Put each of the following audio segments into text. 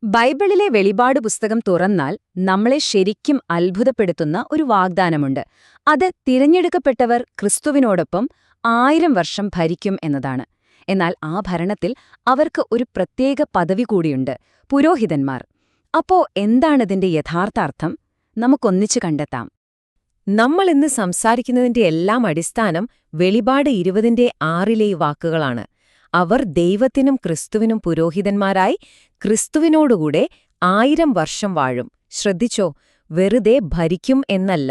ബൈബിളിലെ വെളിപാട് പുസ്തകം തുറന്നാൽ നമ്മളെ ശരിക്കും അത്ഭുതപ്പെടുത്തുന്ന ഒരു വാഗ്ദാനമുണ്ട്. അത് തിരഞ്ഞെടുക്കപ്പെട്ടവർ ക്രിസ്തുവിനോടൊപ്പം 1000 വർഷം ഭരിക്കും എന്നതാണ്. എന്നാൽ ആ ഭരണത്തിൽ അവർക്ക് ഒരു പ്രത്യേക പദവി കൂടിയുണ്ട്: പുരോഹിതന്മാർ. അപ്പോ എന്താണതിന്റെ യഥാർത്ഥ അർത്ഥം? നമുക്കൊന്നിച്ചു കണ്ടെത്താം. നമ്മളിന്ന് സംസാരിക്കുന്നതിന്റെ എല്ലാം അടിസ്ഥാനം വെളിപാട് 20:6 വാക്കുകളാണ്. അവർ ദൈവത്തിനും ക്രിസ്തുവിനും പുരോഹിതന്മാരായി ക്രിസ്തുവിനോടുകൂടെ 1000 വർഷം വാഴും. ശ്രദ്ധിച്ചോ, വെറുതെ ഭരിക്കും എന്നല്ല,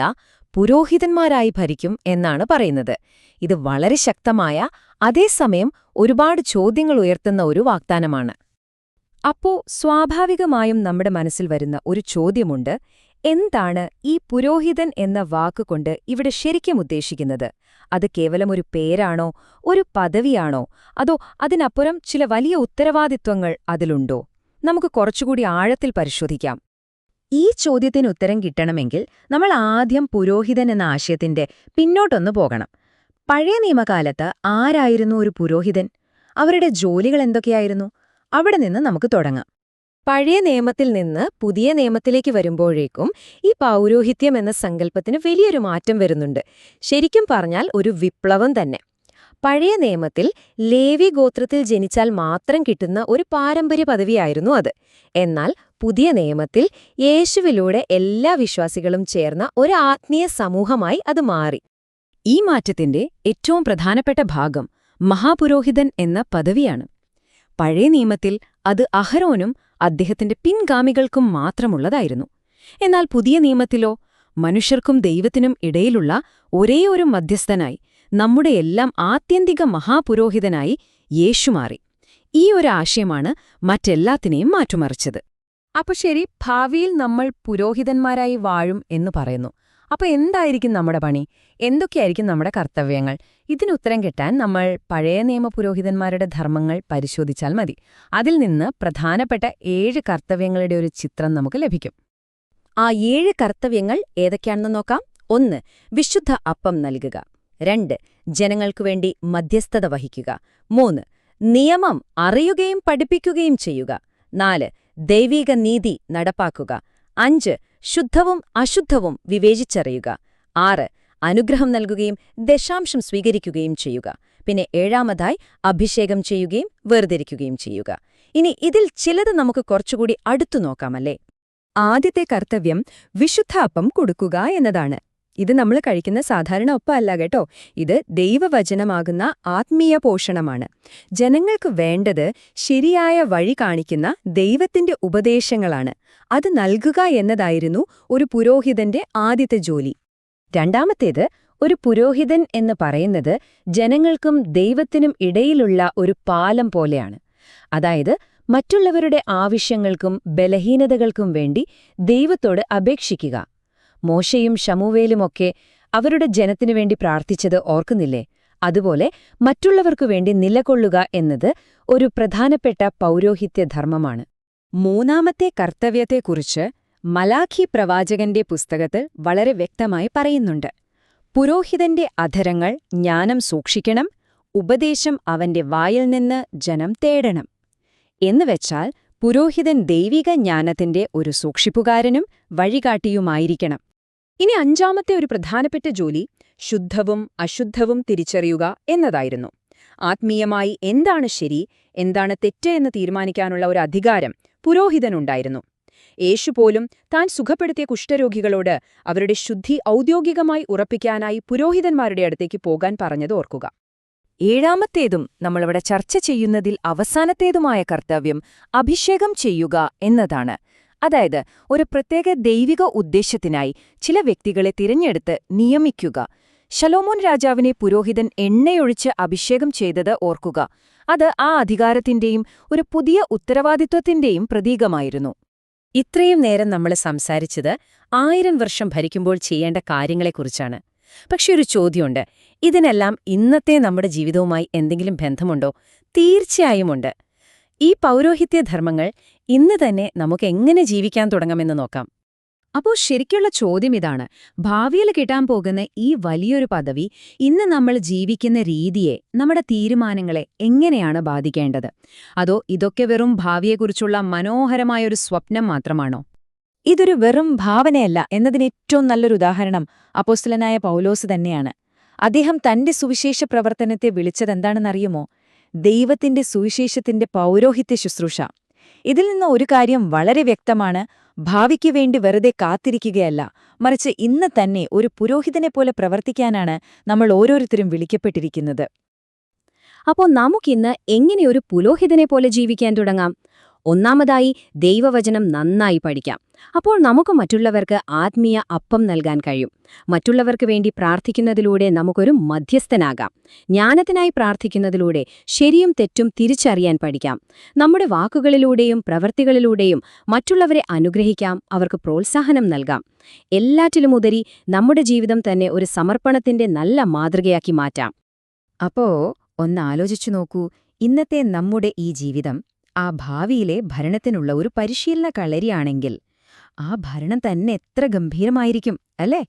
പുരോഹിതന്മാരായി ഭരിക്കും എന്നാണ് പറയുന്നത്. ഇത് വളരെ ശക്തമായ, അതേസമയം ഒരുപാട് ചോദ്യങ്ങൾ ഉയർത്തുന്ന ഒരു വാഗ്ദാനമാണ്. അപ്പോ സ്വാഭാവികമായും നമ്മുടെ മനസ്സിൽ വരുന്ന ഒരു ചോദ്യമുണ്ട്: എന്താണ് ഈ പുരോഹിതൻ എന്ന വാക്കുകൊണ്ട് ഇവിടെ ശരിക്കും ഉദ്ദേശിക്കുന്നത്? അത് കേവലം ഒരു പേരാണോ, ഒരു പദവിയാണോ, അതോ അതിനപ്പുറം ചില വലിയ ഉത്തരവാദിത്വങ്ങൾ അതിലുണ്ടോ? നമുക്ക് കുറച്ചുകൂടി ആഴത്തിൽ പരിശോധിക്കാം. ഈ ചോദ്യത്തിന് ഉത്തരം കിട്ടണമെങ്കിൽ നമ്മൾ ആദ്യം പുരോഹിതൻ എന്ന ആശയത്തിന്റെ പിന്നോട്ടൊന്നു പോകണം. പഴയ നിയമകാലത്ത് ആരായിരുന്നു ഒരു പുരോഹിതൻ? അവരുടെ ജോലികൾ എന്തൊക്കെയായിരുന്നു? അവിടെ നിന്ന് നമുക്ക് തുടങ്ങാം. പഴയ നിയമത്തിൽ നിന്ന് പുതിയ നിയമത്തിലേക്ക് വരുമ്പോഴേക്കും ഈ പൗരോഹിത്യം എന്ന സങ്കല്പത്തിന് വലിയൊരു മാറ്റം വരുന്നുണ്ട്. ശരിക്കും പറഞ്ഞാൽ ഒരു വിപ്ലവം തന്നെ. പഴയ നിയമത്തിൽ ലേവി ഗോത്രത്തിൽ ജനിച്ചാൽ മാത്രം കിട്ടുന്ന ഒരു പാരമ്പര്യ പദവിയായിരുന്നു അത്. എന്നാൽ പുതിയ നിയമത്തിൽ യേശുവിലൂടെ എല്ലാ വിശ്വാസികളും ചേർന്ന ഒരു ആത്മീയ സമൂഹമായി അത് മാറി. ഈ മാറ്റത്തിന്റെ ഏറ്റവും പ്രധാനപ്പെട്ട ഭാഗം മഹാപുരോഹിതൻ എന്ന പദവിയാണ്. പഴയ നിയമത്തിൽ അത് അഹരോനും അദ്ദേഹത്തിന്റെ പിൻഗാമികൾക്കും മാത്രമുള്ളതായിരുന്നു. എന്നാൽ പുതിയ നിയമത്തിലോ മനുഷ്യർക്കും ദൈവത്തിനും ഇടയിലുള്ള ഒരേയൊരു മധ്യസ്ഥനായി, നമ്മുടെ എല്ലാം ആത്യന്തിക മഹാപുരോഹിതനായി യേശു മാറി. ഈ ഒരു ആശയമാണ് മറ്റെല്ലാത്തിനെയും മാറ്റിമറിച്ചത്. അപ്പൊ ശരി, ഭാവിയിൽ നമ്മൾ പുരോഹിതന്മാരായി വാഴും എന്ന് പറയുന്നു. അപ്പൊ എന്തായിരിക്കും നമ്മുടെ പണി? എന്തൊക്കെയായിരിക്കും നമ്മുടെ കർത്തവ്യങ്ങൾ? ഇതിനുത്തരം കിട്ടാൻ നമ്മൾ പഴയ നിയമ പുരോഹിതന്മാരുടെ ധർമ്മങ്ങൾ പരിശോധിച്ചാൽ മതി. അതിൽ നിന്ന് പ്രധാനപ്പെട്ട 7 കർത്തവ്യങ്ങളുടെ ഒരു ചിത്രം നമുക്ക് ലഭിക്കും. ആ 7 കർത്തവ്യങ്ങൾ ഏതൊക്കെയാണെന്ന് നോക്കാം. 1. വിശുദ്ധ അപ്പം നൽകുക. 2. ജനങ്ങൾക്കുവേണ്ടി മധ്യസ്ഥത വഹിക്കുക. 3. നിയമം അറിയുകയും പഠിപ്പിക്കുകയും ചെയ്യുക. 4. ദൈവിക നീതി നടപ്പാക്കുക. 5. ശുദ്ധവും അശുദ്ധവും വിവേചിച്ചറിയുക. 6. അനുഗ്രഹം നൽകുകയും ദശാംശം സ്വീകരിക്കുകയും ചെയ്യുക. പിന്നെ 7-മതായി അഭിഷേകം ചെയ്യുകയും വേർതിരിക്കുകയും ചെയ്യുക. ഇനി ഇതിൽ ചിലത് നമുക്ക് കുറച്ചുകൂടി അടുത്തു നോക്കാമല്ലേ? ആദ്യത്തെ കർത്തവ്യം വിശുദ്ധ അപ്പം കൊടുക്കുക എന്നതാണ്. ഇത് നമ്മൾ കഴിക്കുന്ന സാധാരണ ഒപ്പമല്ല കേട്ടോ. ഇത് ദൈവവചനമാകുന്ന ആത്മീയ പോഷണമാണ്. ജനങ്ങൾക്ക് വേണ്ടത് ശരിയായ വഴി കാണിക്കുന്ന ദൈവത്തിന്റെ ഉപദേശങ്ങളാണ്. അത് നൽകുക എന്നതായിരുന്നു ഒരു പുരോഹിതന്റെ ആദ്യത്തെ ജോലി. രണ്ടാമത്തേത്, ഒരു പുരോഹിതൻ എന്ന് പറയുന്നത് ജനങ്ങൾക്കും ദൈവത്തിനും ഇടയിലുള്ള ഒരു പാലം പോലെയാണ്. അതായത് മറ്റുള്ളവരുടെ ആവശ്യങ്ങൾക്കും ബലഹീനതകൾക്കും വേണ്ടി ദൈവത്തോട് അപേക്ഷിക്കുക. മോശയും ശമൂവേലുമൊക്കെ അവരുടെ ജനത്തിനു വേണ്ടി പ്രാർത്ഥിച്ചത് ഓർക്കുന്നില്ലേ? അതുപോലെ മറ്റുള്ളവർക്കു വേണ്ടി നിലകൊള്ളുക എന്നത് ഒരു പ്രധാനപ്പെട്ട പൗരോഹിത്യധർമ്മമാണ്. മൂന്നാമത്തെ കർത്തവ്യത്തെക്കുറിച്ച് മലാഖി പ്രവാചകന്റെ പുസ്തകത്തിൽ വളരെ വ്യക്തമായി പറയുന്നുണ്ട്. പുരോഹിതന്റെ അധരങ്ങൾ ജ്ഞാനം സൂക്ഷിക്കണം, ഉപദേശം അവന്റെ വായിൽ നിന്ന് ജനം തേടണം. എന്നുവെച്ചാൽ പുരോഹിതൻ ദൈവിക ജ്ഞാനത്തിന്റെ ഒരു സൂക്ഷിപ്പുകാരനും വഴികാട്ടിയുമായിരിക്കണം. ഇനി 5-മത്തെ ഒരു പ്രധാനപ്പെട്ട ജോലി ശുദ്ധവും അശുദ്ധവും തിരിച്ചറിയുക എന്നതായിരുന്നു. ആത്മീയമായി എന്താണ് ശരി, എന്താണ് തെറ്റ് എന്ന് തീരുമാനിക്കാനുള്ള ഒരു അധികാരം പുരോഹിതനുണ്ടായിരുന്നു. യേശു പോലും താൻ സുഖപ്പെടുത്തിയ കുഷ്ഠരോഗികളോട് അവരുടെ ശുദ്ധി ഔദ്യോഗികമായി ഉറപ്പിക്കാനായി പുരോഹിതന്മാരുടെ അടുത്തേക്ക് പോകാൻ പറഞ്ഞത് ഓർക്കുക. 7-മത്തേതും നമ്മളിവിടെ ചർച്ച ചെയ്യുന്നതിൽ അവസാനത്തേതുമായ കർത്തവ്യം അഭിഷേകം ചെയ്യുക എന്നതാണ്. അതായത് ഒരു പ്രത്യേക ദൈവിക ഉദ്ദേശ്യത്തിനായി ചില വ്യക്തികളെ തിരഞ്ഞെടുത്ത് നിയമിക്കുക. ശലോമോൻ രാജാവിനെ പുരോഹിതൻ എണ്ണയൊഴിച്ച് അഭിഷേകം ചെയ്തത് ഓർക്കുക. അത് ആ അധികാരത്തിന്റെയും ഒരു പുതിയ ഉത്തരവാദിത്വത്തിന്റെയും പ്രതീകമായിരുന്നു. ഇത്രയും നേരം നമ്മൾ സംസാരിച്ചത് 1000 വർഷം ഭരിക്കുമ്പോൾ ചെയ്യേണ്ട കാര്യങ്ങളെക്കുറിച്ചാണ്. പക്ഷെ ഒരു ചോദ്യമുണ്ട്: ഇതിനെല്ലാം ഇന്നത്തെ നമ്മുടെ ജീവിതവുമായി എന്തെങ്കിലും ബന്ധമുണ്ടോ? തീർച്ചയായുമുണ്ട്. ഈ പൗരോഹിത്യധർമ്മങ്ങൾ ഇന്ന് തന്നെ നമുക്ക് എങ്ങനെ ജീവിക്കാൻ തുടങ്ങാമെന്ന് നോക്കാം. അപ്പോൾ ശരിക്കുള്ള ചോദ്യം ഇതാണ്, ഭാവിയിൽ കിട്ടാൻ പോകുന്ന ഈ വലിയൊരു പദവി ഇന്ന് നമ്മൾ ജീവിക്കുന്ന രീതിയെ, നമ്മുടെ തീരുമാനങ്ങളെ എങ്ങനെയാണ് ബാധിക്കേണ്ടത്? അതോ ഇതൊക്കെ വെറും ഭാവിയെക്കുറിച്ചുള്ള മനോഹരമായൊരു സ്വപ്നം മാത്രമാണോ? ഇതൊരു വെറും ഭാവനയല്ല എന്നതിന് ഏറ്റവും നല്ലൊരു ഉദാഹരണം അപ്പോസ്തലനായ പൗലോസ് തന്നെയാണ്. അദ്ദേഹം തന്റെ സുവിശേഷ പ്രവർത്തനത്തെ വിളിച്ചതെന്താണെന്നറിയുമോ? ദൈവത്തിന്റെ സുവിശേഷത്തിന്റെ പൗരോഹിത്യ ശുശ്രൂഷ. ഇതിൽ നിന്ന് ഒരു കാര്യം വളരെ വ്യക്തമാണ്: ഭാവിക്കു വേണ്ടി വെറുതെ കാത്തിരിക്കുകയല്ല, മറിച്ച് ഇന്ന് തന്നെ ഒരു പുരോഹിതനെപ്പോലെ പ്രവർത്തിക്കാനാണ് നമ്മൾ ഓരോരുത്തരും വിളിക്കപ്പെട്ടിരിക്കുന്നത്. അപ്പോൾ നമുക്കിന്ന് എങ്ങനെ ഒരു പുരോഹിതനെ പോലെ ജീവിക്കാൻ തുടങ്ങാം? ഒന്നാമതായി, ദൈവവചനം നന്നായി പഠിക്കാം. അപ്പോൾ നമുക്ക് മറ്റുള്ളവർക്ക് ആത്മീയ അപ്പം നൽകാൻ കഴിയും. മറ്റുള്ളവർക്ക് വേണ്ടി പ്രാർത്ഥിക്കുന്നതിലൂടെ നമുക്കൊരു മധ്യസ്ഥനാകാം. ജ്ഞാനത്തിനായി പ്രാർത്ഥിക്കുന്നതിലൂടെ ശരിയും തെറ്റും തിരിച്ചറിയാൻ പഠിക്കാം. നമ്മുടെ വാക്കുകളിലൂടെയും പ്രവൃത്തികളിലൂടെയും മറ്റുള്ളവരെ അനുഗ്രഹിക്കാം, അവർക്ക് പ്രോത്സാഹനം നൽകാം. എല്ലാറ്റിലുമുപരി നമ്മുടെ ജീവിതം തന്നെ ഒരു സമർപ്പണത്തിന്റെ നല്ല മാതൃകയാക്കി മാറ്റാം. അപ്പോ ഒന്ന് ആലോചിച്ചു നോക്കൂ, ഇന്നത്തെ നമ്മുടെ ഈ ജീവിതം ആ ഭാവിയിലെ ഭരണത്തിനുള്ള ഒരു പരിശീലന കളരിയാണെങ്കിൽ ആ ഭരണം തന്നെ എത്ര ഗംഭീരമായിരിക്കും, അല്ലേ?